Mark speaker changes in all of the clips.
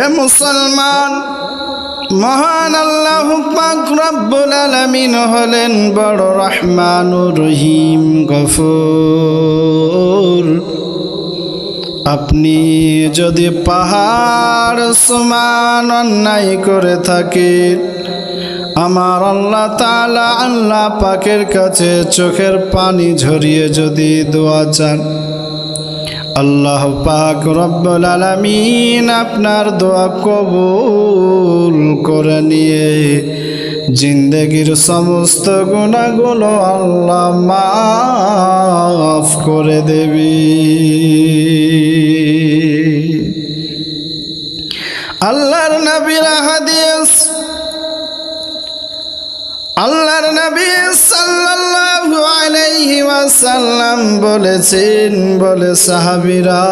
Speaker 1: এ মুসলমান, মহান আল্লাহ পাক রব্বুল আলামিন হলেন বড় রহমানুর রহিম গফুর। আপনি যদি পাহাড় সমান অন্যায় করে থাকেন, আমার আল্লাহ তাআলা আল্লাহ পাকের কাছে চোখের পানি ঝরিয়ে যদি দোয়া চান, আল্লাহ পাক রব্বুল আলামিন আপনার দোয়া কবুল করে নিয়ে জিন্দেগির সমস্ত গুনাহগুলো আল্লাহ মাফ করে দেবে। আল্লাহর নবীর হাদিস, আল্লাহর নবী সাল্লাল্লাহু আলাইহি ওয়াসাল্লাম বলেছেন, বলে সাহাবীরা,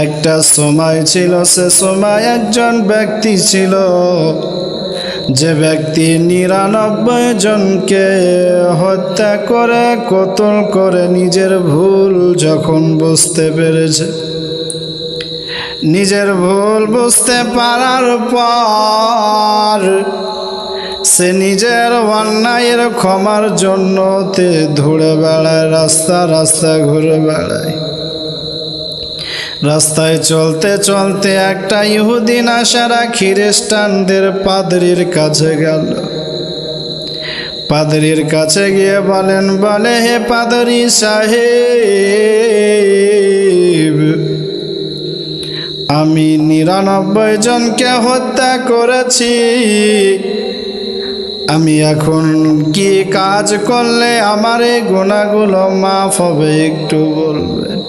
Speaker 1: একটা সময় ছিল, সে সময় একজন ব্যক্তি ছিল, যে ব্যক্তি ৯৯ জনকে হত্যা করে, কতল করে, নিজের ভুল যখন বুঝতে পেরেছে, নিজের ভুল বুঝতে পারার পর সে নিজের অন্যায়ের ক্ষমার জন্য ঘুরে বেড়ায়, রাস্তা রাস্তা ঘুরে বেড়ায়। রাস্তায় চলতে চলতে একটা ইহুদি নাসারা খ্রিস্টানদের পাদ্রীর কাছে গেল। পাদ্রীর কাছে গিয়ে বলে, হে পাদ্রী সাহেব, আমি ৯৯ জনকে হত্যা করেছি, আমি এখন কি কাজ করলে আমার এই গুনাহগুলো মাফ হবে, একটু বলবেন?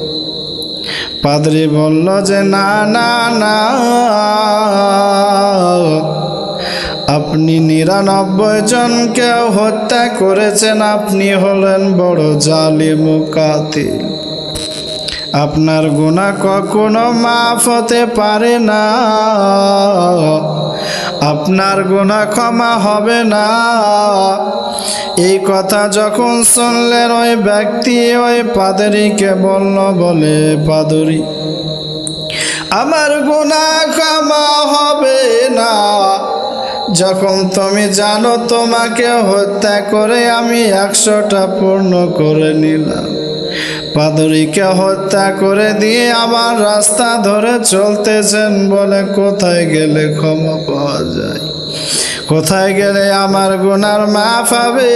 Speaker 1: পাদ্রী বলল যে না না না, আপনি ৯৯ জনকে হত্যা করেছেন, আপনি হলেন বড় জালিম ও কাতিল, আপনার গুনাহ কখনো মাফ হতে পারে না, আপনার গুনাহ ক্ষমা হবে না। এই কথা যখন শুনলেন, ওই ব্যক্তি ওই পাদ্রীকে বলে, পাদ্রী, আমার গুনাহ ক্ষমা হবে না, যখন তুমি জানো তোমাকে হত্যা করে আমি ১০০টা পূর্ণ করে নিলাম, পাদ্রীকে হত্যা করে দিয়ে আবার রাস্তা ধরে চলতেছেন, বলে কোথায় গেলে ক্ষমা পাওয়া যায়, কোথায় গেলে আমার গুনার মাফ হবে?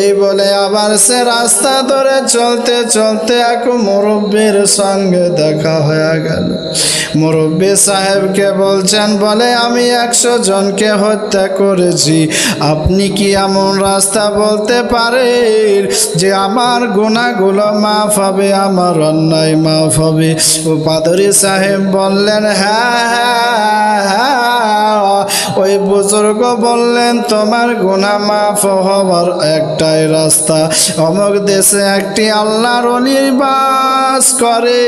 Speaker 1: এই বলে আবার সে রাস্তা ধরে চলতে চলতে এক মুরব্বির সঙ্গে দেখা হয়ে গেল। মুরব্বি সাহেবকে বলছেন, বলে আমি ১০০ জনকে হত্যা করেছি, আপনি কি এমন রাস্তা বলতে পারেন যে আমার গুনাহগুলো মাফ হবে, আমার অন্যায় মাফ হবে? ও পাদ্রী সাহেব বললেন, হ্যাঁ, ওই বুজুর্গ বললেন, তোমার গুনাহ মাফ হওয়ার একটাই রাস্তা, অমুক দেশে একটি আল্লাহর ওলি বাস করে,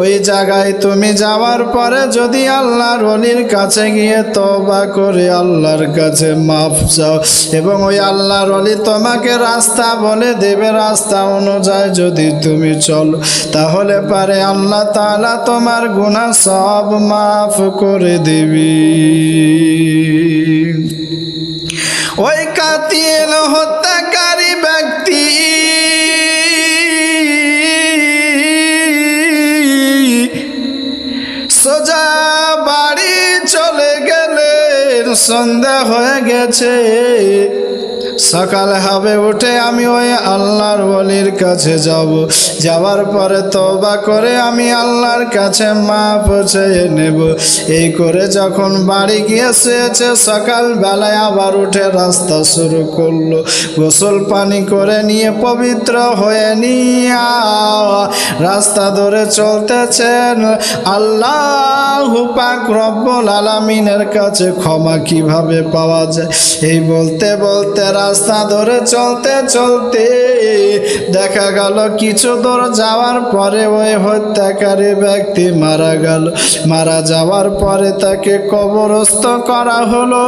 Speaker 1: ওই জায়গায় তুমি যাওয়ার পরে যদি আল্লাহর ওলির কাছে গিয়ে তওবা করে আল্লাহর কাছে মাফ চাও, এবং ওই আল্লাহর ওলি তোমাকে রাস্তা বলে দেবে, রাস্তা অনুযায়ী যদি তুমি চলো, তাহলে পারে আল্লাহ তাআলা তোমার গুনাহ সব মাফ করে দিবি। ওই কাতিল হত্যাকারী ব্যক্তি সোজা বাড়ি চলে গেলেন। সন্ধ্যা হয়ে গেছে, সকাল হবে, উঠে আমি ওই আল্লাহর ওলির কাছে যাব, যাওয়ার পরে তওবা করে আমি আল্লাহর কাছে মাফ চেয়ে নেব। এই করে যখন বাড়ি গিয়ে শুয়েছে, সকালবেলায় আবার উঠে রাস্তা শুরু করলো, গোসল পানি করে নিয়ে পবিত্র হয়ে নিয়ে রাস্তা ধরে চলতেছেন। আল্লাহু পাক রব্বুল আলামিনের কাছে ক্ষমা কিভাবে পাওয়া যায়, এই বলতে বলতে রাস্তা ধরে চলতে চলতে দেখা গেল কিছু দূর যাওয়ার পরে ওই হত্যাকারী ব্যক্তি মারা গেল। মারা যাওয়ার পরে তাকে কবরস্থ করা হলো।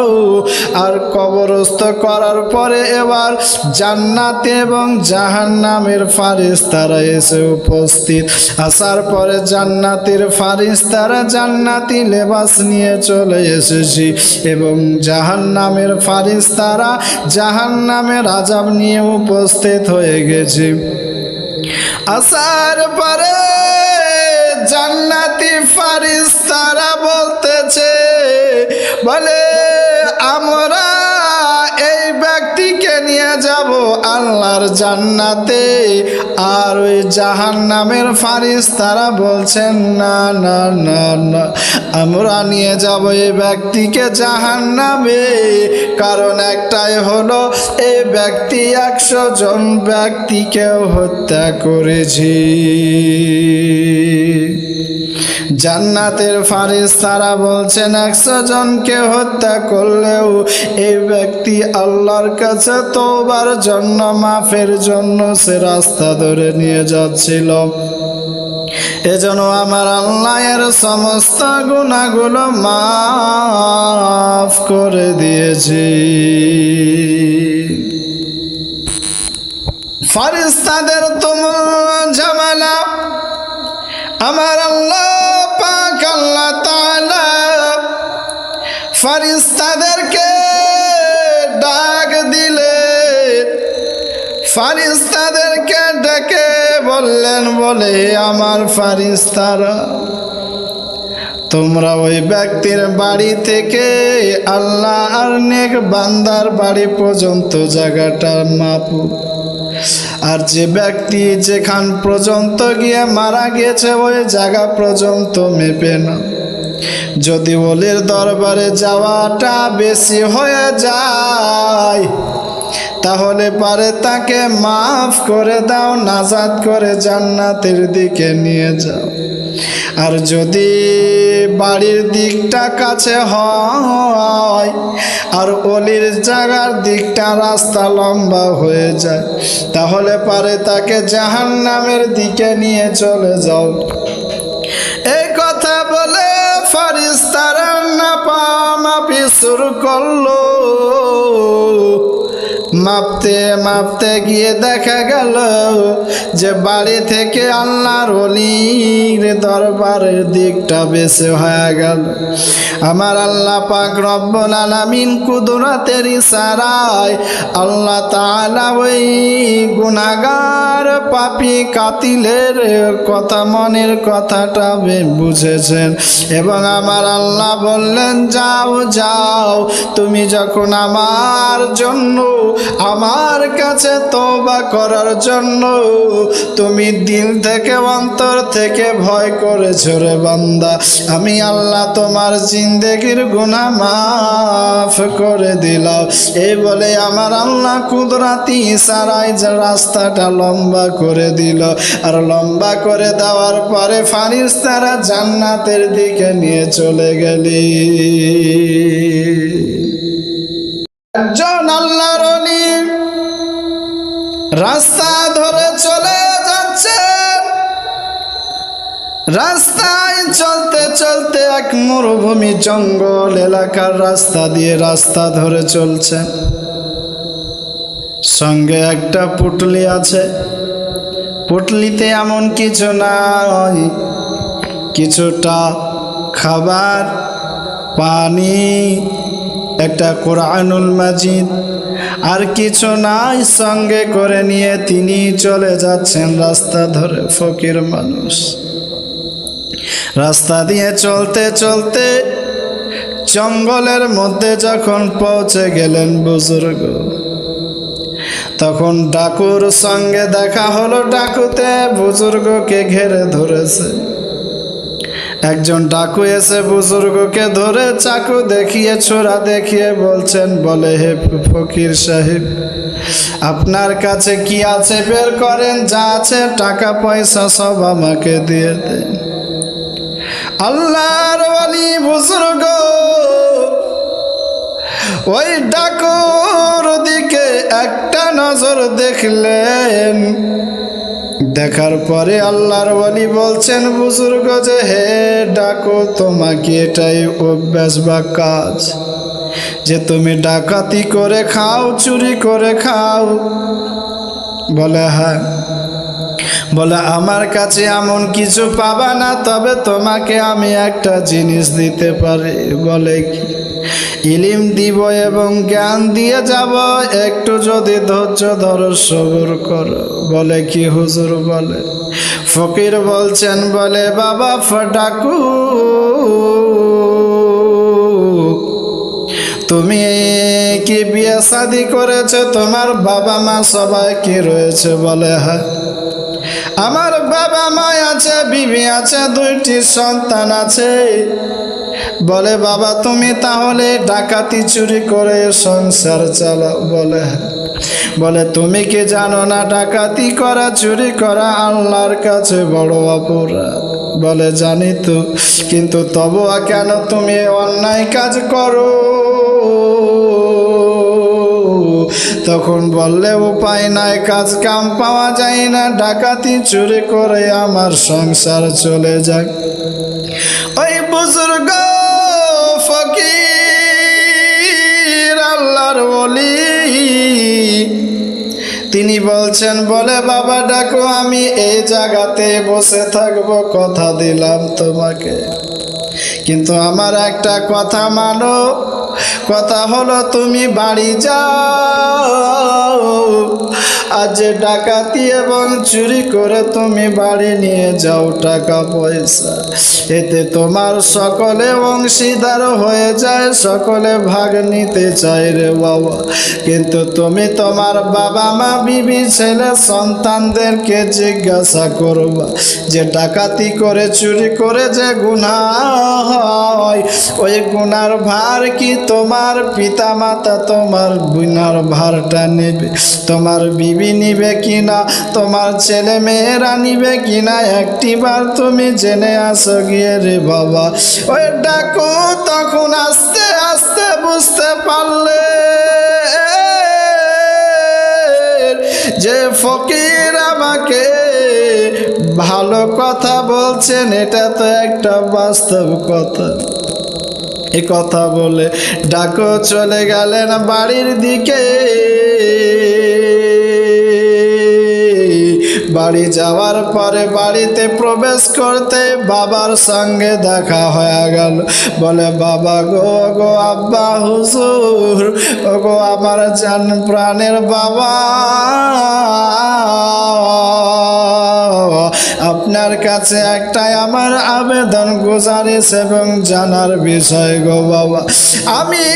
Speaker 1: আর কবরস্থ করার পরে এবার জান্নাতে এবং জাহান্নামের ফারিস্তারা এসে উপস্থিত। আসার পরে জান্নাতের ফারিস্তারা জান্নাতি লেবাস নিয়ে চলে এসেছি এবং জাহান্নামের ফারিস্তারা জাহান্নামের আযাব নিয়ে উপস্থিত হয়ে গেছে। আসার পরে জান্নাতি ফারিস্তারা বলতেছে, বলে আমরা এই ব্যক্তিকে নিয়ে যাব আল্লাহর জান্নাতে। আর ওই জাহান্নামের ফারিস্তারা বলছেন না না না না, আমরা নিয়ে যাব এই ব্যক্তিকে জাহান্নামে। কারণ একটাই হলো, এই ব্যক্তি 100 জন ব্যক্তিকেও হত্যা করেছে। জান্নাতের ফারিস্তারা বলছেন 100 জনকে হত্যা করলেও এই ব্যক্তি আল্লাহর কাছে তওবার জন্য, মাফের জন্য সে রাস্তা ধরে নিয়ে যাচ্ছিল। এজন্য আমার আল্লাহ এর সমস্ত গুনাহগুলো মাফ করে দিয়েছে। ফারিস্তাদের তুমুল ঝামেলা আমার আল্লাহ পাক আল্লাহ তাআলা ফারিস্তাদেরকে ডাক দিলে ফারিস্তাদেরকে ডেকে বললেন, বলে আমার ফারিস্তারা, তোমরা ওই ব্যক্তির বাড়ি থেকে আল্লাহ আর নেক বান্দার বাড়ি পর্যন্ত জায়গাটা মাপো। আর যে ব্যক্তি যেখান পর্যন্ত গিয়ে মারা গেছে ওই জায়গা পর্যন্ত মেপে না। যদি ওলির দরবারে যাওয়াটা বেশি হয়ে যায় তাহলে পারে তাকে মাফ করে দাও, নাজাত করে জান্নাতের দিকে নিয়ে যাও। আর যদি বাড়ির দিকটা কাছে হয় আর ওলির জায়গার দিকটা রাস্তা লম্বা হয়ে যায় তাহলে পারে তাকে জাহান্নামের দিকে নিয়ে চলে যাও। এই কথা বলে ফারিস্তারা মাপামাপি শুরু করলো। মাপতে মাপতে গিয়ে দেখা গেল যে বাড়ি থেকে আল্লাহর ওলির দরবারের দিকটা বেশি হয়ে গেল। আমার আল্লাহ পাক রব্বুল আলামিন কুদরতের ইশারায় আল্লাহ তাআলা ওই গুনাহগার পাপী কাতিলের কথা, মনের কথাটা বুঝেছেন এবং আমার আল্লাহ বললেন, যাও যাও, তুমি যখন আমার জন্য, আমার কাছে তওবা করার জন্য তুমি দিল থেকে অন্তর থেকে ভয় করেছো রে বান্দা, আমি আল্লাহ তোমার জিন্দেগির গুনাহ মাফ করে দিলাম। এই বলে আমার আল্লাহ কুদরতি ইশারায় যে রাস্তাটা লম্বা করে দিল। আর লম্বা করে দেওয়ার পরে ফারিস্তারা জান্নাতের দিকে নিয়ে চলে গেলি। একজন আল্লাহর ওলি রাস্তা ধরে চলে যাচ্ছে। রাস্তায় চলতে চলতে এক মরুভূমি জঙ্গল এলাকার রাস্তা দিয়ে রাস্তা ধরে চলছে। সঙ্গে একটা পুটলি আছে। পুটলিতে এমন কিছু নাই, কিছুটা খাবার, পানি, একটা কোরআনুল মাজিদ আর কিছু নাই। সঙ্গে করে নিয়ে তিনি চলে যাচ্ছেন রাস্তা ধরে। ফকির মানুষ রাস্তা দিয়ে চলতে চলতে জঙ্গলের মধ্যে যখন পৌঁছে গেলেন বুজুর্গ, তখন ডাকুর সঙ্গে দেখা হলো। ডাকুতে বুজুর্গকে ঘিরে ধরেছে। একজন ডাকু এসে বুজুর্গকে ধরে চাকু দেখিয়ে, ছোরা দেখিয়ে বলছেন, বলে, হে ফকির সাহেব, আপনার কাছে কি আছে বের করেন, যা আছে টাকা পয়সা সব আমাকে দিয়ে দেন। আল্লাহর ওলি বুজুর্গ ওই ডাকুর দিকে একটা নজর দেখলেন। দেখার পরে আল্লাহর ওয়ালি বলছেন, বুজুর্গ যে হে ডাকো, তোমাকে এটাই অভ্যাস বা কাজ যে তুমি ডাকাতি করে খাও, চুরি করে খাও? বলে হ্যাঁ। বলে আমার কাছে এমন কিছু পাবা না, তবে তোমাকে আমি একটা জিনিস দিতে পারি। বলে কি? ইলিম দিব এবং জ্ঞান দিয়ে যাব, একটু যদি ধৈর্য ধরো, সবর করো। বলে কি হুজুর? বলে ফকির বলছেন, বলে বাবা ডাকু, তুমি কি বিয়ে শাদী করেছো? তোমার বাবা মা সবাই কি রয়েছে? বলে হ্যাঁ, আমার বাবা মা আছে, বিবি আছে, 2টি সন্তান আছে। বলে বাবা তুমি তাহলে ডাকাতি চুরি করে সংসার চালাও? বলে হ্যাঁ। বলে তুমি কি জানো না ডাকাতি করা, চুরি করা আল্লাহর কাছে বড় অপরাধ? বলে জানি তো, কিন্তু তবুও কেন তুমি অন্যায় কাজ করো? তখন বললে উপায় নাই, কাজ কাম পাওয়া যায় না, ডাকাতি চুরি করে আমার সংসার চলে যায়। ওই বুজুর্গ ফকির আল্লাহর ওলি তিনি বলছেন, বলে বাবা ডাকো, আমি এই জায়গাতে বসে থাকবো, কথা দিলাম তোমাকে, কিন্তু আমার একটা কথা মানো। কথা হলো তুমি বাড়ি যাও, আজ ডাকাতি এবং চুরি করে তুমি বাড়ি নিয়ে যাও টাকা পয়সা, এতে তোমার সকলে অংশীদার হয়ে যায়, সকলে ভাগ নিতে চায় রে বাবা। কিন্তু তুমি তোমার বাবা মা, বিবি, ছেলে, সন্তানদেরকে জিজ্ঞাসা করবা যে ডাকাতি করে চুরি করে যে গুনাহ হয়, ওই গুনার ভার কি তোমার পিতা মাতা তোমার গুনার ভারটা নেবে? তোমার বিবি নিবে কিনা? তোমার ছেলে মেয়েরা নিবে কিনা? একটিবার তুমি জেনে আসো গিয়ে রে বাবা। ওই ডাকু তখন আস্তে আস্তে বুঝতে পারলে যে ফকির আমাকে ভালো কথা বলছেন, এটা তো একটা বাস্তব কথা। এ কথা বলে ডাকু চলে গেলেন বাড়ির দিকে। বাড়ি যাওয়ার পরে বাড়িতে প্রবেশ করতে বাবার সঙ্গে দেখা হয়ে গেল। বলে বাবা গো, গো আব্বা হুজুর, ও গো আমার জান প্রাণের বাবা, আপনার কাছে একটাই আমার আবেদন, গুজারিশ এবং জানার বিষয় গো বাবা। আমি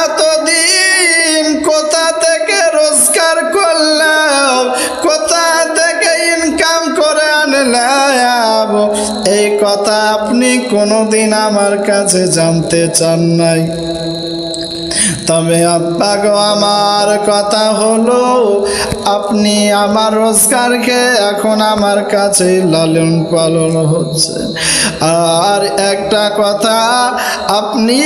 Speaker 1: এতদিন কোথা থেকে রোজগার করলাম, কোথা থেকে ইনকাম করে আনলাম, এই কথা আপনি কোনোদিন আমার কাছে জানতে চান নাই। তবে আব্বা গো আমার কথা হলো, আপনি আমার রোজগার খেয়ে এখন আমার কাছে লালন পালন হচ্ছে। আর একটা কথা, আপনি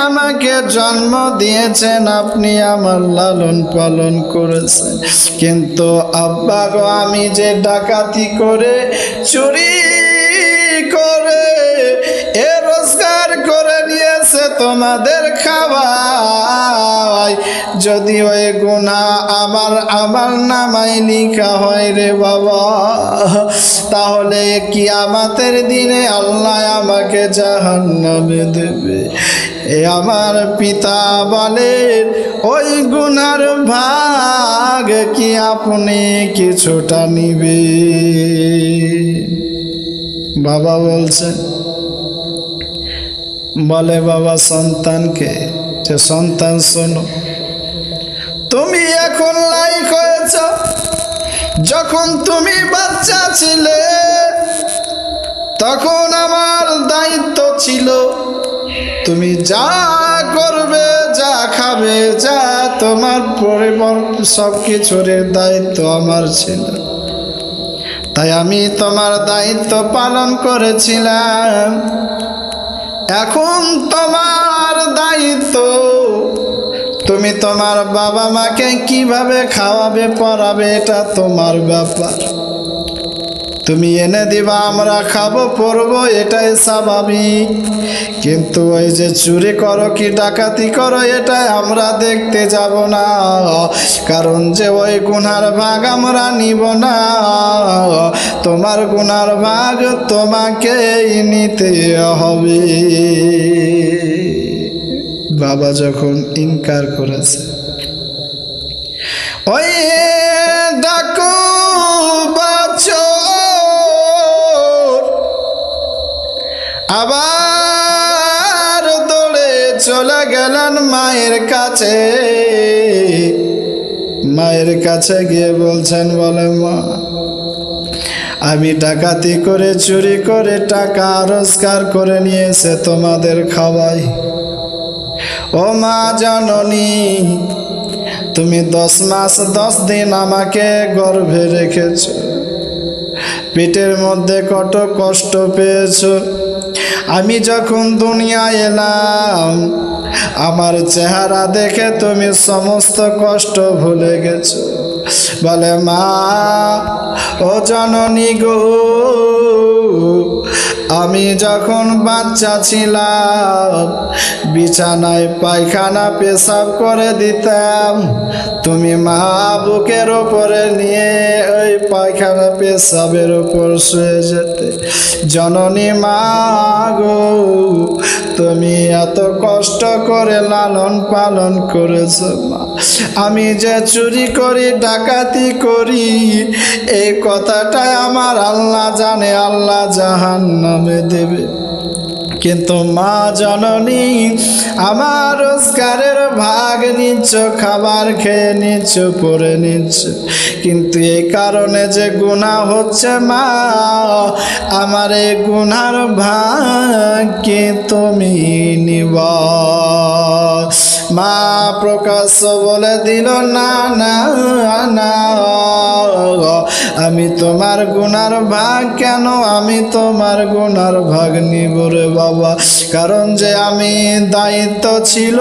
Speaker 1: আমাকে জন্ম দিয়েছেন, আপনি আমার লালন পালন করেছেন, কিন্তু আব্বা গো আমি যে ডাকাতি করে চুরি করে এ রোজগার করে নিয়েছে তোমাদের খাওয়াই, যদি ওই গুনাহ আমার নামায় লিখা হয় রে বাবা, তাহলে কিয়ামতের দিনে আল্লাহ আমাকে জাহান্নামে দেবে। এ আমার পিতা বলেন, ওই গুনার ভাগ কি আপনি কিছুটা নিবে? বাবা বলছেন, বলে বাবা সন্তানকে যে সন্তান শোনো, তুমি এখন লাইক হয়েছ, যখন তুমি বাচ্চা ছিলে তখন আমার দায়িত্ব ছিল, তুমি যা করবে, যা খাবে, যা তোমার পরিবার সব কিছুর দায়িত্ব আমার ছিল। তাই আমি তোমার দায়িত্ব পালন করেছিলাম। এখন তোমার দায়িত্ব তুমি তোমার বাবা মাকে কিভাবে খাওয়াবে পড়াবে এটা তোমার ব্যাপার। তুমি এনে দিবা, আমরা খাবো পড়বো, এটাই স্বাভাবিক। কিন্তু ওই যে চুরি করো কি ডাকাতি করো এটাই আমরা দেখতে যাব না, কারণ যে ওই গুনার ভাগ আমরা নিব না। তোমার গুনার ভাগ তোমাকেই নিতে হবে। বাবা যখন ইনকার করেছে, ওই ডাকু আবার দৌড়ে চলে গেলেন মায়ের কাছে। মায়ের কাছে গিয়ে বলছেন, বলে মা, আমি ডাকাতি করে চুরি করে টাকা রোজগার করে নিয়েছে তোমাদের খাওয়াই। ও মা জননী, তুমি 10 মাস 10 দিন আমাকে গর্ভে রেখেছ, পেটের মধ্যে কত কষ্ট পেয়েছ। আমি যখন দুনিয়ায় এলাম আমার চেহারা দেখে তুমি সমস্ত কষ্ট ভুলে গেছো। বলে মা, ও জননী গো, আমি যখন বাচ্চা ছিলাম বিছানায় পায়খানা পেশাব করে দিতাম, তুমি মা বুকের ওপরে নিয়ে ওই পায়খানা পেশাবের ওপর শুয়ে যেতে। জননী মা গো, তুমি এত কষ্ট করে লালন পালন করেছো মা। আমি যে চুরি করি ডাকাতি করি এই কথাটাই আমার আল্লাহ জানে, আল্লাহ জাহান্নামে দেবে। কিন্তু মা জননী, আমার রোজগারের ভাগ নিচ্ছ, খাবার খেয়ে নিচ্ছ, পরে নিচ্ছ, কিন্তু এই কারণে যে গুনাহ হচ্ছে মা, আমার এই গুনার ভাগ কি তুমি নিবা? মা প্রকাশ্য বলে দিল, না না না, আমি তোমার গুনার ভাগ কেন, আমি তোমার গুনার ভাগ নিব রে বাবা। কারণ যে আমি দায়িত্ব ছিল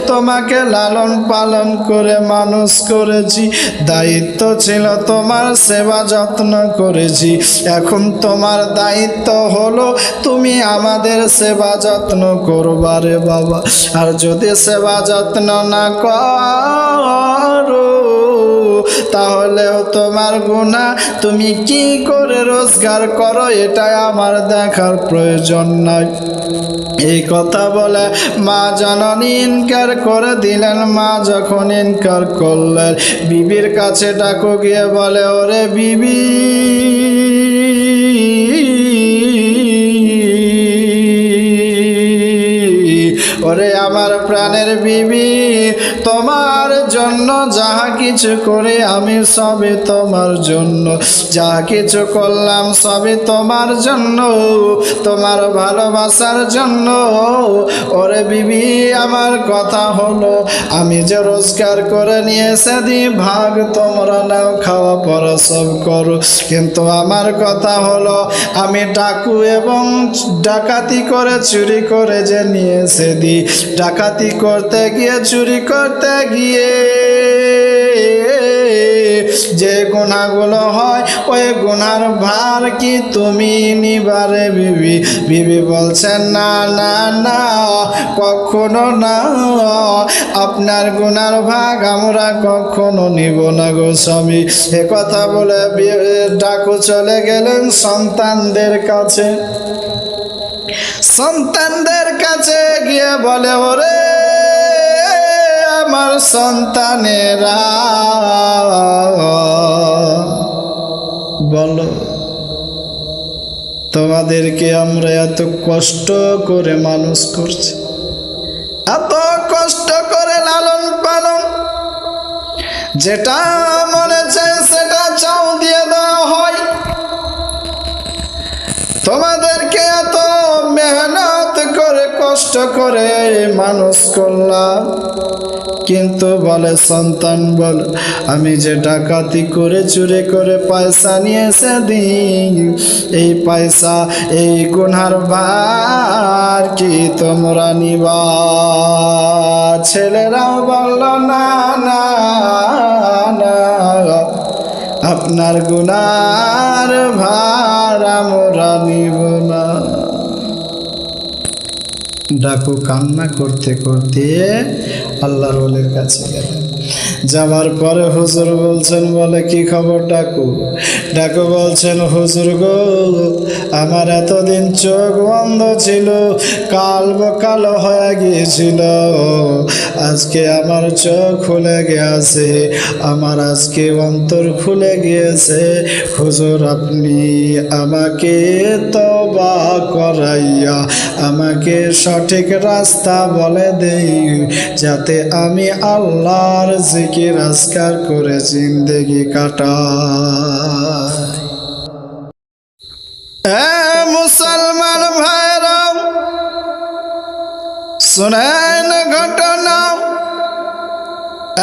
Speaker 1: তোমাকে লালন পালন করে মানুষ করেছি, দায়িত্ব ছিল তোমার সেবা যত্ন করেছি। এখন তোমার দায়িত্ব হলো তুমি আমাদের সেবা যত্ন করবা রে বাবা। আর যদি সেবা যত্ন না করো তাহলেও তোমার গুনাহ, তুমি কি করে রোজগার করো এটাই আমার দেখার প্রয়োজন নাই। এই কথা বলে মা জননী ইনকার করে দিলেন। মা যখন ইনকার করলেন, বিবির কাছে ডাকো গিয়ে বলে, ওরে বিবি, ওরে আমার প্রাণের বিবি, তোমার জন্য যাহা কিছু করে আমি সবই তোমার জন্য, যা কিছু করলাম সবই তোমার জন্য, তোমার ভালোবাসার জন্য। ওরে বিবি, আমার কথা হলো আমি যে রোজগার করে নিয়ে এসে দিই, ভাগ তোমরা নাও, খাওয়া পড়া সব করো, কিন্তু আমার কথা হলো আমি ডাকু এবং ডাকাতি করে চুরি করে যে নিয়ে এসে দিই, ডাকাতি করতে গিয়ে চুরি করতে গিয়ে যে গুনাহগুলো হয় ওই গুনার ভার কি তুমি নিবারে বিবি? বিবি বলছেন, না না না, কখনো না, আপনার গুনার ভাগ আমরা কখনো নিব না গো স্বামী। এ কথা বলে ডাকু চলে গেলেন সন্তানদের কাছে। সন্তানদের কাছে গিয়ে বলে, ওরে আমার সন্তানেরা, বলো তোমাদেরকে আমরা এত কষ্ট করে মানুষ করছি, এত কষ্ট করে লালন পালন, যেটা মনে চায় সেটা চাও দিয়ে দেওয়া হয়, তোমাদেরকে এত মেহনত করে কষ্ট কষ্ট করে মানুষ করলাম, কিন্তু বলে সন্তান বল আমি যে ডাকাতি করে চুরি করে পয়সা নিয়ে এসে দিই, এই পয়সা এই গুনার ভার কি তোমরা নিবা? ছেলেরাও বলল না না না, আপনার গুনার ভার আমরা নিব না। ডাকু কান্না করতে করতে আল্লাহর ওলির কাছে গেলেন। যাওয়ার পরে হুজুর বলছেন, বলে কি খবর ডাকু? ডাকু বলছেন, হুজুর গো, আমার এতদিন চোখ বন্ধ ছিল, কালো হয়ে গিয়েছিল, আজকে আমার চোখ খুলে গিয়েছে, আমার আজকে অন্তর খুলে গিয়েছে। হুজুর আপনি আমাকে তওবা করাইয়া আমাকে সঠিক রাস্তা বলে দেই, যাতে আমি আল্লাহর জিকির আজকার করে জিন্দেগি কাটাই। মুসলমান ভাইরা শুনেন ঘটনা,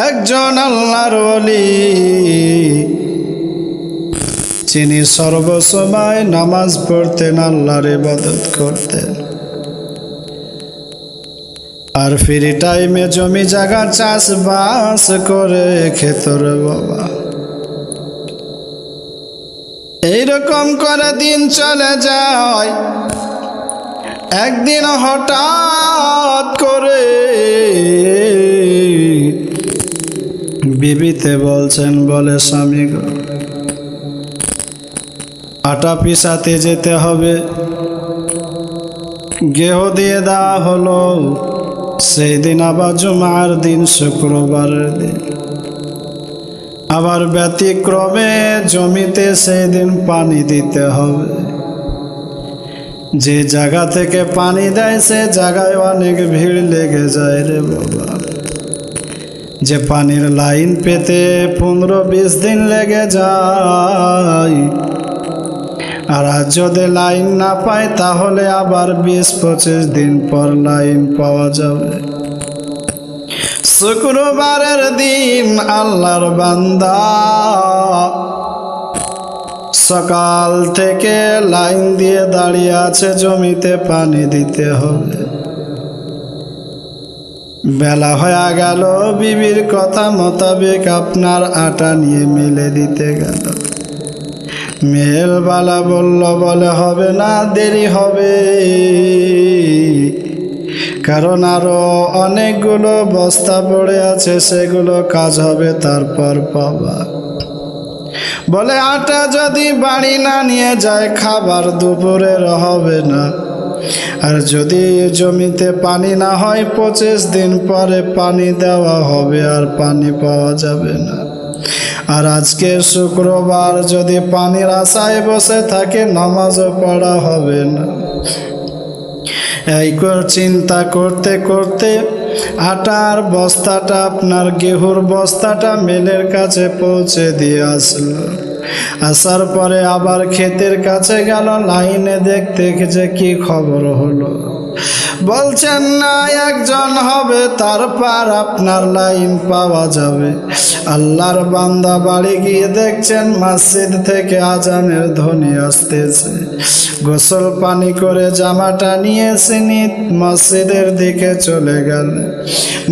Speaker 1: একজন আল্লাহর ওলি, যিনি সর্বসময় নামাজ পড়তেন, আল্লাহর ইবাদত করতেন, আর ফ্রি টাইমে জমি জায়গা চাষবাস করে খেত রে বাবা। এইরকম করে দিন চলে যায়। একদিন হঠাৎ করে বিবিতে বলছেন, বলে স্বামী গো, আটা পিসাতে যেতে হবে। গেহ দিয়ে দেওয়া হলো। সেই দিন আবার জুমার দিন, শুক্রবারের দিন, আবার ব্যতিক্রমে জমিতে সেই দিন পানি দিতে হবে। যে জায়গা থেকে পানি দেয় সে জায়গায় অনেক ভিড় লেগে যায় রে বাবা। যে পানির লাইন পেতে 15-20 দিন লেগে যায়, আর যদি লাইন না পায় তাহলে আবার 20-25 দিন পর লাইন পাওয়া যাবে। শুক্রবারের দিন আল্লাহর বান্দা সকাল থেকে লাইন দিয়ে দাঁড়িয়ে আছে, জমিতে পানি দিতে হবে। বেলা হয়ে গেল, বিবির কথা মোতাবেক আপনার আটা নিয়ে মেলে দিতে গেল। মেলবালা বলল, বলে হবে না, দেরি হবে, কারণ আরো অনেকগুলো বস্তা পড়ে আছে, সেগুলো কাজ হবে, তারপর পাবা। বলে আটা যদি বাড়ি না নিয়ে যায়, খাবার দুপুরের হবে না। আর যদি জমিতে পানি না হয়, 25 দিন পরে পানি দেওয়া হবে, আর পানি পাওয়া যাবে না। আর আজকে শুক্রবার, যদি পানির আশায় বসে থাকে, নামাজও পড়া হবে না। এই চিন্তা করতে করতে আটার বস্তাটা, আপনার গেহুর বস্তাটা মিলের কাছে পৌঁছে দিয়ে আসলো। আসার পরে আবার ক্ষেতের কাছে গেল, লাইনে দেখতে যে কি খবর হলো। বলছেন না, একজন হবে, তারপর আপনার লাইন পাওয়া যাবে। আল্লাহর বান্দা বাড়ি গিয়ে দেখছেন মসজিদ থেকে আজানের ধ্বনি আসতেছে। গোসল পানি করে জামাটা নিয়ে তিনি মসজিদের দিকে চলে গেল।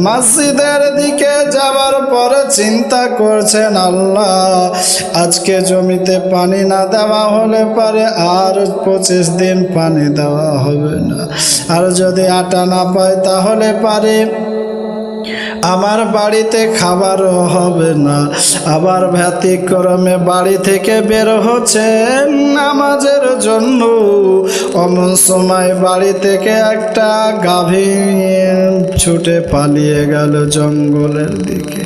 Speaker 1: মসজিদের দিকে যাওয়ার পরে চিন্তা করছেন, আল্লাহ, আজকে জমিতে পানি না দেওয়া হলে পারে আর 25 দিন পানি দেওয়া হবে না। আর যদি আটা না পায় তাহলে পারে আমার বাড়িতে খাবারও হবে না। আবার ব্যতিক্রমে বাড়ি থেকে বের হচ্ছেন নামাজের জন্য। অমন সময় বাড়ি থেকে একটা গাভী ছুটে পালিয়ে গেল জঙ্গলের দিকে।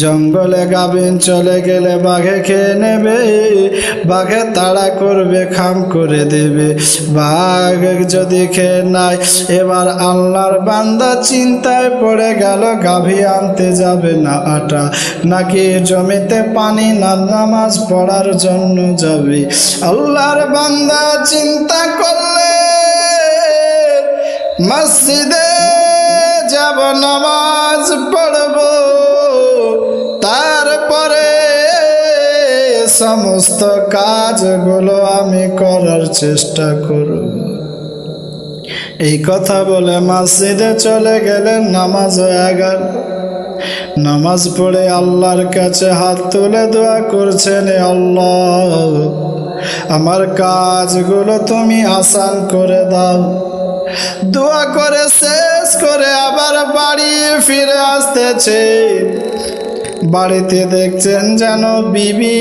Speaker 1: জঙ্গলে গাভীন চলে গেলে বাঘে খেয়ে নেবে, বাঘে তাড়া করবে, খাম করে দেবে। বাঘ যদি খেয়ে নেয়, এবার আল্লাহর বান্দা চিন্তায় পড়ে গেল, গাভী আনতে যাবে না আটা, নাকি জমিতে পানি না নামাজ পড়ার জন্য যাবে। আল্লাহর বান্দা চিন্তা করলে মসজিদে যাব, নামাজ পড়ব, তারপরে সমস্ত কাজগুলো আমি করার চেষ্টা করব। এই কথা বলে মসজিদে চলে গেলেন। নামাজ হয়ে গেল। নামাজ পড়ে আল্লাহর কাছে হাত তুলে দোয়া করছেন, এ আল্লাহ, আমার কাজগুলো তুমি আসান করে দাও। দোয়া করে শেষ করে আবার বাড়ি ফিরে আসতেছে। বাড়িতে দেখছেন যেন বিবি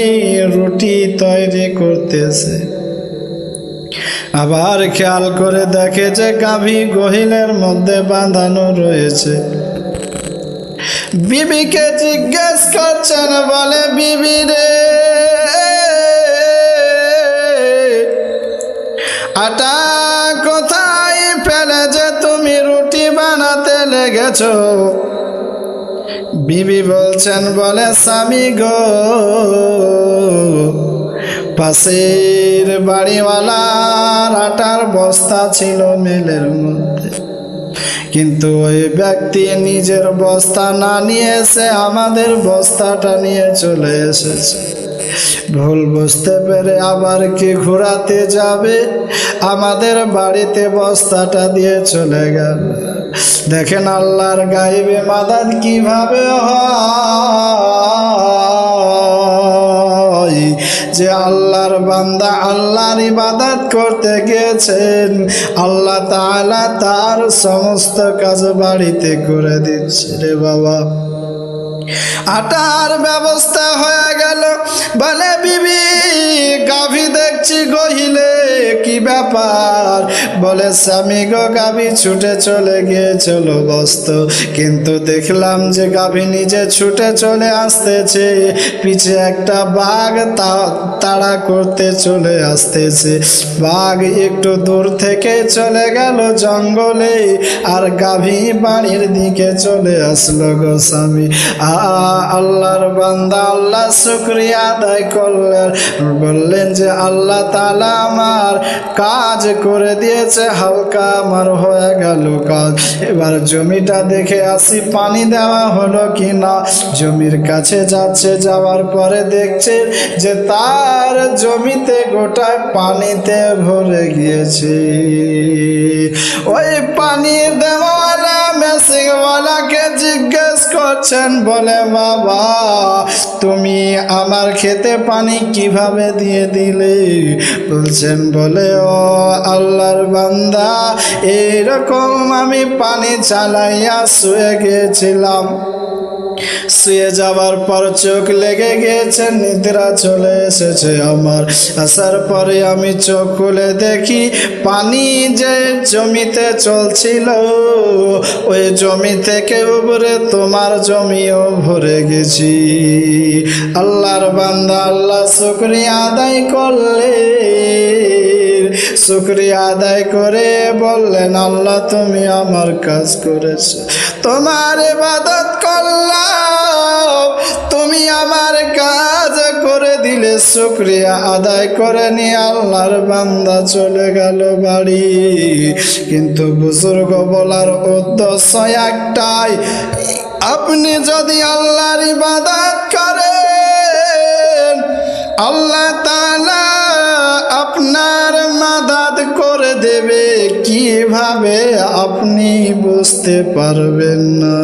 Speaker 1: রুটি তৈরি করতেছে। আবার খেয়াল করে দেখে যে গাভী গোহিলের মধ্যে বাঁধানো রয়েছে। বিবিকে জিজ্ঞেস করছেন, বলে, বিবি রে, আটা কোথায় ফেলে যে তুমি রুটি বানাতে লেগেছো? বিবি বলছেন, বলে, স্বামী গো, পাশের বাড়িওয়ালার আটার বস্তা ছিল মিলের মধ্যে, কিন্তু ওই ব্যক্তি নিজের বস্তা না নিয়ে এসে আমাদের বস্তাটা নিয়ে চলে এসেছে। ভুল বুঝতে পেরে আবার কি ঘোরাতে যাবে, আমাদের বাড়িতে বস্তাটা দিয়ে চলে গেল। দেখেন আল্লাহর গায়েবে মাদাদ কিভাবে হয়। যে আল্লাহর বান্দা আল্লাহর ইবাদত করতে গিয়েছেন, আল্লাহ তাআলা তার সমস্ত কাজ বাড়িতে করে দিচ্ছে রে বাবা। আটার ব্যবস্থা হয়ে গেল। বলে, বিবি, গাভী দেখছি গহিলে, কি ব্যাপার? বলে, স্বামী গো, গাভী ছুটে চলে গিয়েছিল বস্ত, কিন্তু দেখলাম যে গাভী নিজে ছুটে চলে আসতেছে, পিছে একটা বাঘ তাড়া করতে চলে আসতেছে। বাঘ একটু দূর থেকে চলে গেল জঙ্গলে, আর গাভী বাড়ির দিকে চলে আসলো গো স্বামী। আল্লাহর বান্দা আল্লাহ শুকরিয়া আদায় করলেন, বললেন যে আল্লাহ তাআলা আমার কাজ করে দিয়েছে, হালকা আমার হয়ে গেল কাজ। এবার জমিটা দেখে আসি পানি দেওয়া হলো কি না। জমির কাছে যাচ্ছে, যাওয়ার পরে দেখছে যে তার জমিতে গোটায় পানিতে ভরে গিয়েছে। ওই পানি দেওয়ালা মেশিনওয়ালাকে জিজ্ঞেস করছেন, বলে, বাবা, তুমি আমার খেতে পানি কিভাবে দিয়ে দিলে? বলছেন, বলে, ও আল্লাহর বান্দা, এইরকম আমি পানি চালাইয়া শুয়ে গিয়েছিলাম। শুয়ে যাওয়ার পর চোখ লেগে গিয়েছে, নিদ্রা চলে এসেছে আমার। আসার পরে আমি চোখ খুলে দেখি পানি যে জমিতে চলছিল, ওই জমি থেকে উপরে তোমার জমিও ভরে গেছি। আল্লাহর বান্দা আল্লাহ শুকরিয়া আদায় করলে। শুকরিয়া আদায় করে বললেন, আল্লাহ, তুমি আমার কাজ করেছো, তোমার ইবাদত করলাম, তুমি আমার কাজ করে দিলে। শুকরিয়া আদায় করে নিয়ে আল্লাহর বান্দা চলে গেল বাড়ি। কিন্তু বুজুর্গ বলার উদ্দেশ্য একটাই, আপনি যদি আল্লাহর ইবাদত করেন, আল্লাহ তাআলা আপনার মাদাদ করে দেবে, কিভাবে আপনি বুঝতে পারবেন না।